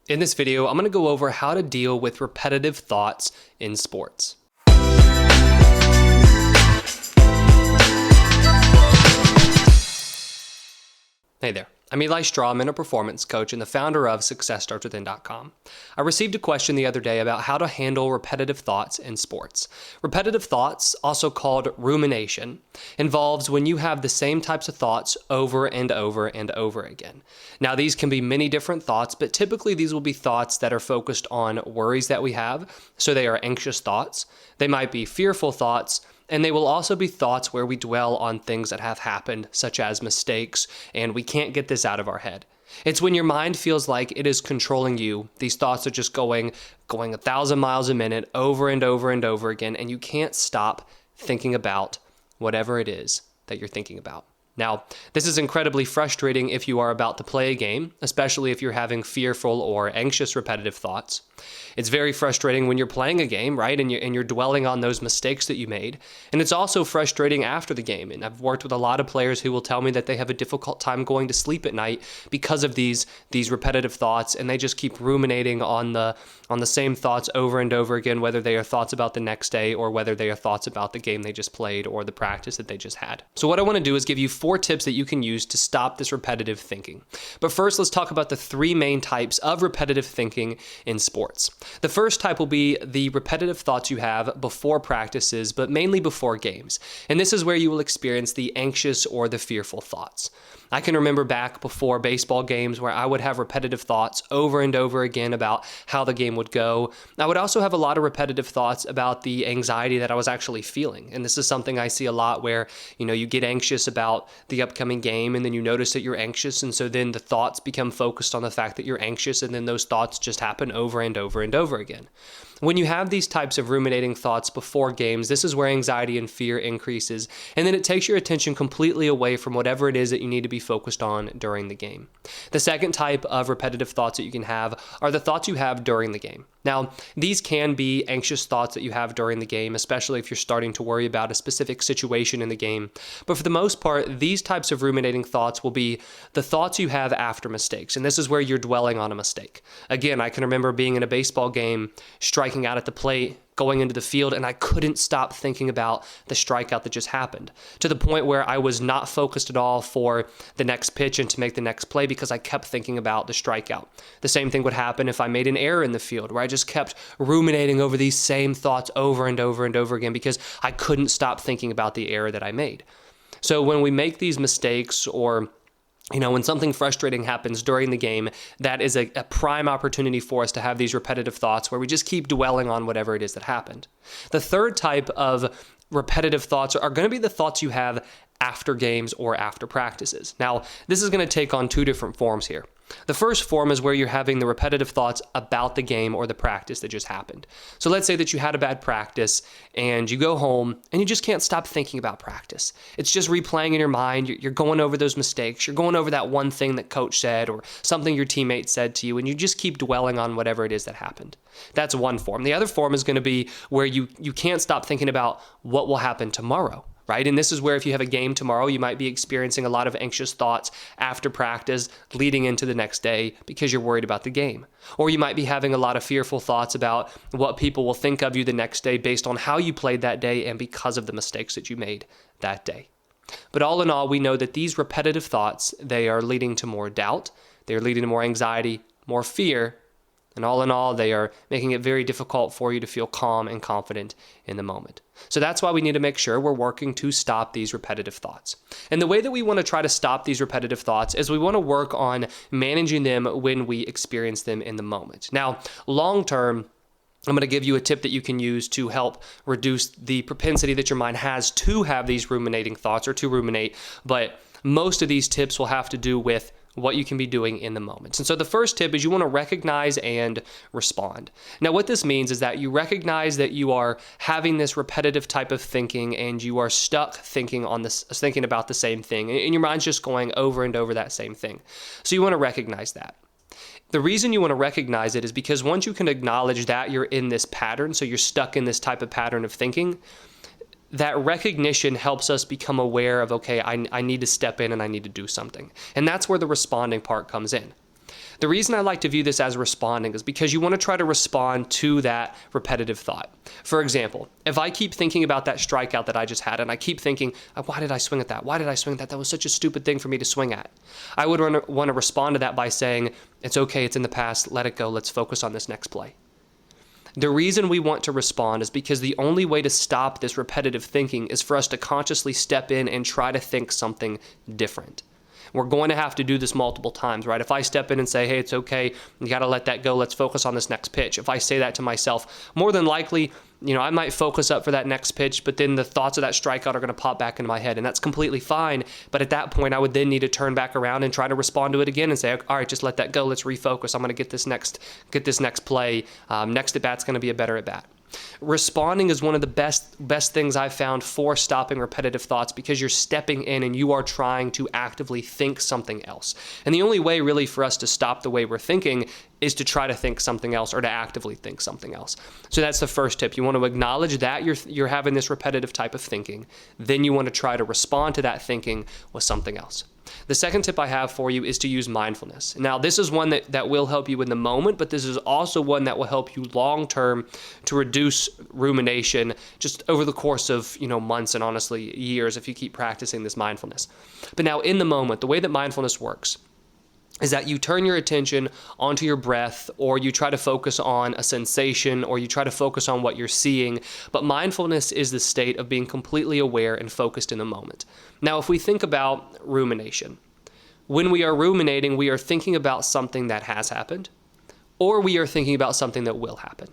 In this video, I'm going to go over how to deal with repetitive thoughts in sports. Hey there, I'm Eli Strawman, a performance coach and the founder of SuccessStartsWithin.com. I received a question the other day about how to handle repetitive thoughts in sports. Repetitive thoughts, also called rumination, involves when you have the same types of thoughts over and over and over again. Now, these can be many different thoughts, but typically these will be thoughts that are focused on worries that we have, so they are anxious thoughts. They might be fearful thoughts, and they will also be thoughts where we dwell on things that have happened, such as mistakes, and we can't get this out of our head. It's when your mind feels like it is controlling you. These thoughts are just going 1,000 miles a minute over and over and over again, and you can't stop thinking about whatever it is that you're thinking about. Now, this is incredibly frustrating if you are about to play a game, especially if you're having fearful or anxious repetitive thoughts. It's very frustrating when you're playing a game, right? And you're dwelling on those mistakes that you made. And it's also frustrating after the game. And I've worked with a lot of players who will tell me that they have a difficult time going to sleep at night because of these repetitive thoughts, and they just keep ruminating on the same thoughts over and over again, whether they are thoughts about the next day or whether they are thoughts about the game they just played or the practice that they just had. So what I want to do is give you 4 tips that you can use to stop this repetitive thinking. But first, let's talk about the 3 main types of repetitive thinking in sports. The first type will be the repetitive thoughts you have before practices, but mainly before games. And this is where you will experience the anxious or the fearful thoughts. I can remember back before baseball games where I would have repetitive thoughts over and over again about how the game would go. I would also have a lot of repetitive thoughts about the anxiety that I was actually feeling. And this is something I see a lot where, you get anxious about the upcoming game and then you notice that you're anxious. And so then the thoughts become focused on the fact that you're anxious, and then those thoughts just happen over and over and over again. When you have these types of ruminating thoughts before games, this is where anxiety and fear increases, and then it takes your attention completely away from whatever it is that you need to be focused on during the game. The second type of repetitive thoughts that you can have are the thoughts you have during the game. Now, these can be anxious thoughts that you have during the game, especially if you're starting to worry about a specific situation in the game. But for the most part, these types of ruminating thoughts will be the thoughts you have after mistakes, and this is where you're dwelling on a mistake. Again, I can remember being in a baseball game, striking out at the plate, going into the field, and I couldn't stop thinking about the strikeout that just happened, to the point where I was not focused at all for the next pitch and to make the next play because I kept thinking about the strikeout. The same thing would happen if I made an error in the field, where I just kept ruminating over these same thoughts over and over and over again because I couldn't stop thinking about the error that I made. So when we make these mistakes, or when something frustrating happens during the game, that is a prime opportunity for us to have these repetitive thoughts where we just keep dwelling on whatever it is that happened. The third type of repetitive thoughts are going to be the thoughts you have after games or after practices. Now, this is going to take on 2 different forms here. The first form is where you're having the repetitive thoughts about the game or the practice that just happened. So let's say that you had a bad practice and you go home and you just can't stop thinking about practice. It's just replaying in your mind. You're going over those mistakes. You're going over that one thing that coach said or something your teammate said to you, and you just keep dwelling on whatever it is that happened. That's one form. The other form is going to be where you can't stop thinking about what will happen tomorrow. Right? And this is where if you have a game tomorrow, you might be experiencing a lot of anxious thoughts after practice leading into the next day because you're worried about the game. Or you might be having a lot of fearful thoughts about what people will think of you the next day based on how you played that day and because of the mistakes that you made that day. But all in all, we know that these repetitive thoughts, they are leading to more doubt, they're leading to more anxiety, more fear, and all in all, they are making it very difficult for you to feel calm and confident in the moment. So that's why we need to make sure we're working to stop these repetitive thoughts. And the way that we want to try to stop these repetitive thoughts is we want to work on managing them when we experience them in the moment. Now, long term, I'm going to give you a tip that you can use to help reduce the propensity that your mind has to have these ruminating thoughts or to ruminate. But most of these tips will have to do with what you can be doing in the moment. And so the first tip is you want to recognize and respond. Now, what this means is that you recognize that you are having this repetitive type of thinking and you are stuck thinking about the same thing, and your mind's just going over and over that same thing. So you want to recognize that. The reason you want to recognize it is because once you can acknowledge that you're in this pattern, so you're stuck in this type of pattern of thinking, that recognition helps us become aware of, okay, I need to step in and I need to do something. And that's where the responding part comes in. The reason I like to view this as responding is because you want to try to respond to that repetitive thought. For example, if I keep thinking about that strikeout that I just had and I keep thinking, why did I swing at that? Why did I swing at that? That was such a stupid thing for me to swing at. I would want to respond to that by saying, it's okay, it's in the past, let it go, let's focus on this next play. The reason we want to respond is because the only way to stop this repetitive thinking is for us to consciously step in and try to think something different. We're going to have to do this multiple times, right? If I step in and say, hey, it's okay, you got to let that go, let's focus on this next pitch. If I say that to myself, more than likely, I might focus up for that next pitch, but then the thoughts of that strikeout are going to pop back into my head, and that's completely fine. But at that point, I would then need to turn back around and try to respond to it again and say, all right, just let that go. Let's refocus. I'm going to get this next play. Next at bat's going to be a better at bat. Responding is one of the best things I've found for stopping repetitive thoughts, because you're stepping in and you are trying to actively think something else. And the only way really for us to stop the way we're thinking is to try to think something else, or to actively think something else. So that's the first tip. You want to acknowledge that you're having this repetitive type of thinking. Then you want to try to respond to that thinking with something else. The second tip I have for you is to use mindfulness. Now, this is one that will help you in the moment, but this is also one that will help you long-term to reduce rumination just over the course of, months and honestly years if you keep practicing this mindfulness. But now in the moment, the way that mindfulness works is that you turn your attention onto your breath, or you try to focus on a sensation, or you try to focus on what you're seeing. But mindfulness is the state of being completely aware and focused in the moment. Now, if we think about rumination, when we are ruminating, we are thinking about something that has happened, or we are thinking about something that will happen.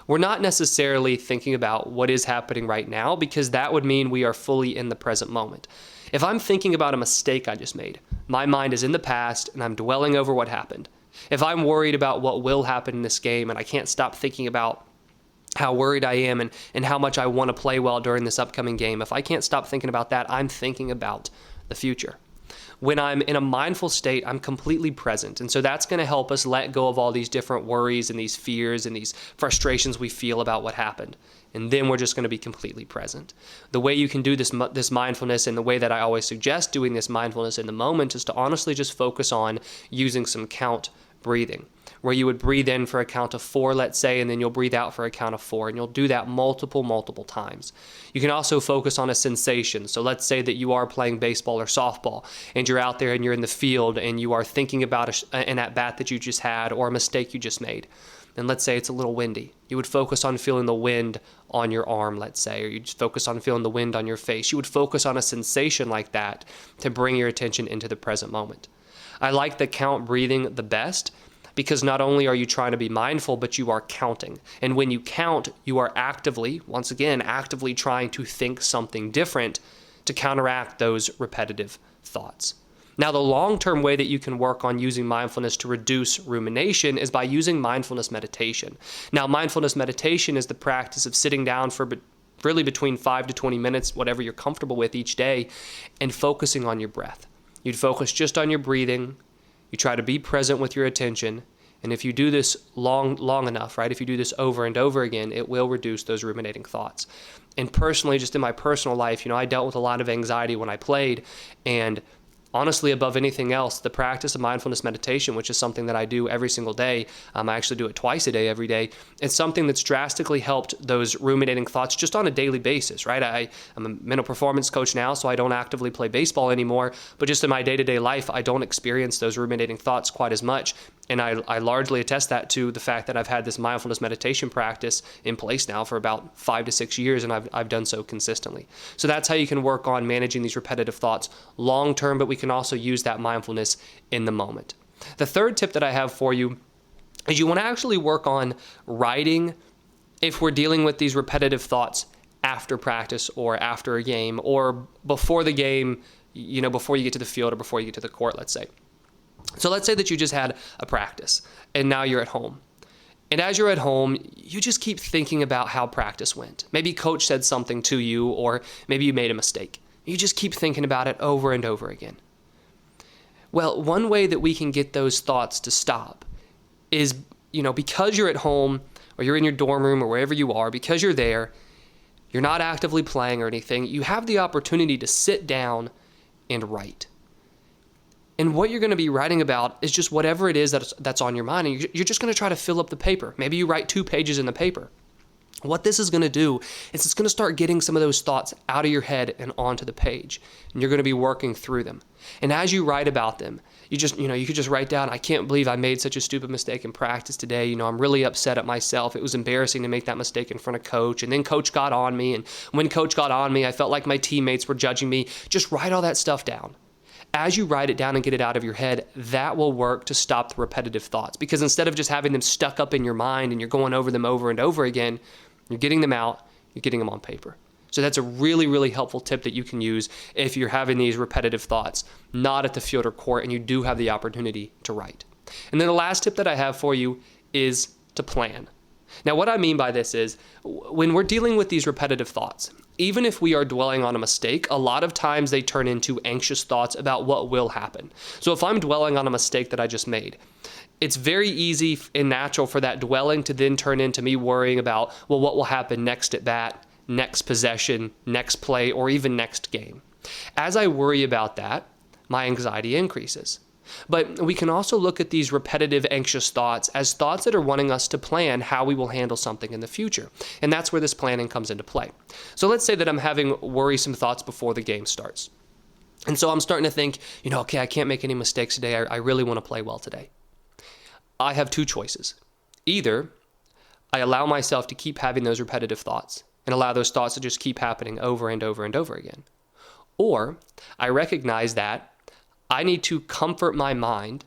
We're not necessarily thinking about what is happening right now, because that would mean we are fully in the present moment. If I'm thinking about a mistake I just made, my mind is in the past and I'm dwelling over what happened. If I'm worried about what will happen in this game and I can't stop thinking about how worried I am and how much I want to play well during this upcoming game, if I can't stop thinking about that, I'm thinking about the future. When I'm in a mindful state, I'm completely present. And so that's going to help us let go of all these different worries and these fears and these frustrations we feel about what happened. And then we're just going to be completely present. The way you can do this mindfulness, and the way that I always suggest doing this mindfulness in the moment, is to honestly just focus on using some count breathing, where you would breathe in for a count of 4, let's say, and then you'll breathe out for a count of 4, and you'll do that multiple times. You can also focus on a sensation. So let's say that you are playing baseball or softball, and you're out there and you're in the field and you are thinking about an at-bat that you just had, or a mistake you just made. And let's say it's a little windy. You would focus on feeling the wind on your arm, let's say, or you just focus on feeling the wind on your face. You would focus on a sensation like that to bring your attention into the present moment. I like the count breathing the best, because not only are you trying to be mindful, but you are counting. And when you count, you are actively trying to think something different to counteract those repetitive thoughts. Now, the long-term way that you can work on using mindfulness to reduce rumination is by using mindfulness meditation. Now, mindfulness meditation is the practice of sitting down for really between 5 to 20 minutes, whatever you're comfortable with each day, and focusing on your breath. You'd focus just on your breathing. You try to be present with your attention. And if you do this long enough, right, if you do this over and over again, it will reduce those ruminating thoughts. And personally, just in my personal life, I dealt with a lot of anxiety when I played, and honestly, above anything else, the practice of mindfulness meditation, which is something that I do every single day, I actually do it twice a day every day, it's something that's drastically helped those ruminating thoughts just on a daily basis, right? I'm a mental performance coach now, so I don't actively play baseball anymore, but just in my day-to-day life, I don't experience those ruminating thoughts quite as much. And I largely attest that to the fact that I've had this mindfulness meditation practice in place now for about 5 to 6 years, and I've done so consistently. So that's how you can work on managing these repetitive thoughts long term, but we can also use that mindfulness in the moment. The third tip that I have for you is you want to actually work on writing if we're dealing with these repetitive thoughts after practice or after a game or before the game, before you get to the field or before you get to the court, let's say. So let's say that you just had a practice and now you're at home. And as you're at home, you just keep thinking about how practice went. Maybe coach said something to you, or maybe you made a mistake. You just keep thinking about it over and over again. Well, one way that we can get those thoughts to stop is, because you're at home or you're in your dorm room or wherever you are, because you're there, you're not actively playing or anything, you have the opportunity to sit down and write. And what you're going to be writing about is just whatever it is that's on your mind. And you're just going to try to fill up the paper. Maybe you write 2 pages in the paper. What this is going to do is it's going to start getting some of those thoughts out of your head and onto the page. And you're going to be working through them. And as you write about them, you could just write down, I can't believe I made such a stupid mistake in practice today. I'm really upset at myself. It was embarrassing to make that mistake in front of coach. And then coach got on me. And when coach got on me, I felt like my teammates were judging me. Just write all that stuff down. As you write it down and get it out of your head, that will work to stop the repetitive thoughts. Because instead of just having them stuck up in your mind and you're going over them over and over again, you're getting them out, you're getting them on paper. So that's a really, really helpful tip that you can use if you're having these repetitive thoughts, not at the field or court, and you do have the opportunity to write. And then the last tip that I have for you is to plan. Now, what I mean by this is when we're dealing with these repetitive thoughts, even if we are dwelling on a mistake, a lot of times they turn into anxious thoughts about what will happen. So if I'm dwelling on a mistake that I just made, it's very easy and natural for that dwelling to then turn into me worrying about, well, what will happen next at bat, next possession, next play, or even next game. As I worry about that, my anxiety increases. But we can also look at these repetitive anxious thoughts as thoughts that are wanting us to plan how we will handle something in the future. And that's where this planning comes into play. So let's say that I'm having worrisome thoughts before the game starts. And so I'm starting to think, okay, I can't make any mistakes today. I really want to play well today. I have 2 choices. Either I allow myself to keep having those repetitive thoughts and allow those thoughts to just keep happening over and over and over again. Or I recognize that I need to comfort my mind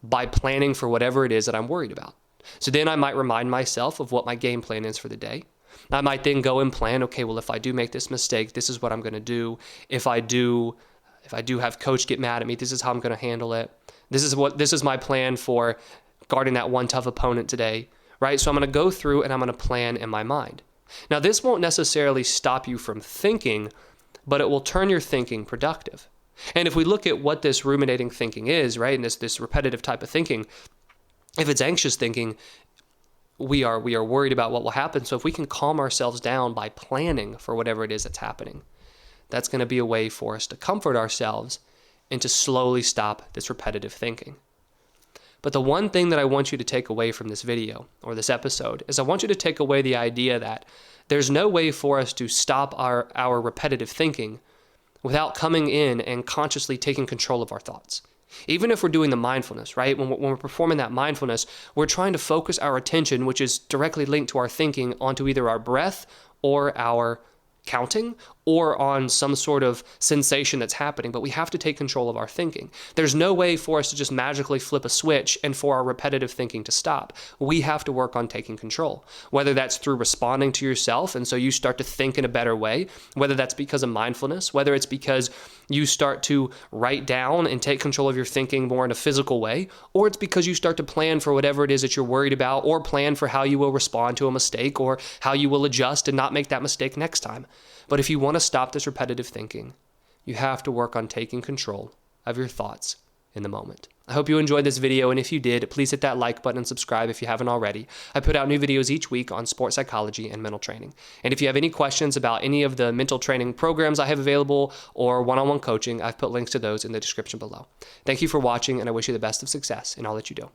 by planning for whatever it is that I'm worried about. So then I might remind myself of what my game plan is for the day. I might then go and plan, okay, well, if I do make this mistake, this is what I'm going to do. If I do have coach get mad at me, this is how I'm going to handle it. This is my plan for guarding that one tough opponent today, right? So I'm going to go through and I'm going to plan in my mind. Now, this won't necessarily stop you from thinking, but it will turn your thinking productive. And if we look at what this ruminating thinking is, right, and this repetitive type of thinking, if it's anxious thinking, we are worried about what will happen. So if we can calm ourselves down by planning for whatever it is that's happening, that's going to be a way for us to comfort ourselves and to slowly stop this repetitive thinking. But the one thing that I want you to take away from this video or this episode is I want you to take away the idea that there's no way for us to stop our repetitive thinking without coming in and consciously taking control of our thoughts. Even if we're doing the mindfulness, right? When we're performing that mindfulness, we're trying to focus our attention, which is directly linked to our thinking, onto either our breath or our counting or on some sort of sensation that's happening, but we have to take control of our thinking. There's no way for us to just magically flip a switch and for our repetitive thinking to stop. We have to work on taking control, whether that's through responding to yourself, and so you start to think in a better way, whether that's because of mindfulness, whether it's because you start to write down and take control of your thinking more in a physical way, or it's because you start to plan for whatever it is that you're worried about, or plan for how you will respond to a mistake, or how you will adjust and not make that mistake next time. But if you want to stop this repetitive thinking, you have to work on taking control of your thoughts in the moment. I hope you enjoyed this video, and if you did, please hit that like button and subscribe if you haven't already. I put out new videos each week on sports psychology and mental training. And if you have any questions about any of the mental training programs I have available or one-on-one coaching, I've put links to those in the description below. Thank you for watching, and I wish you the best of success in all that you do.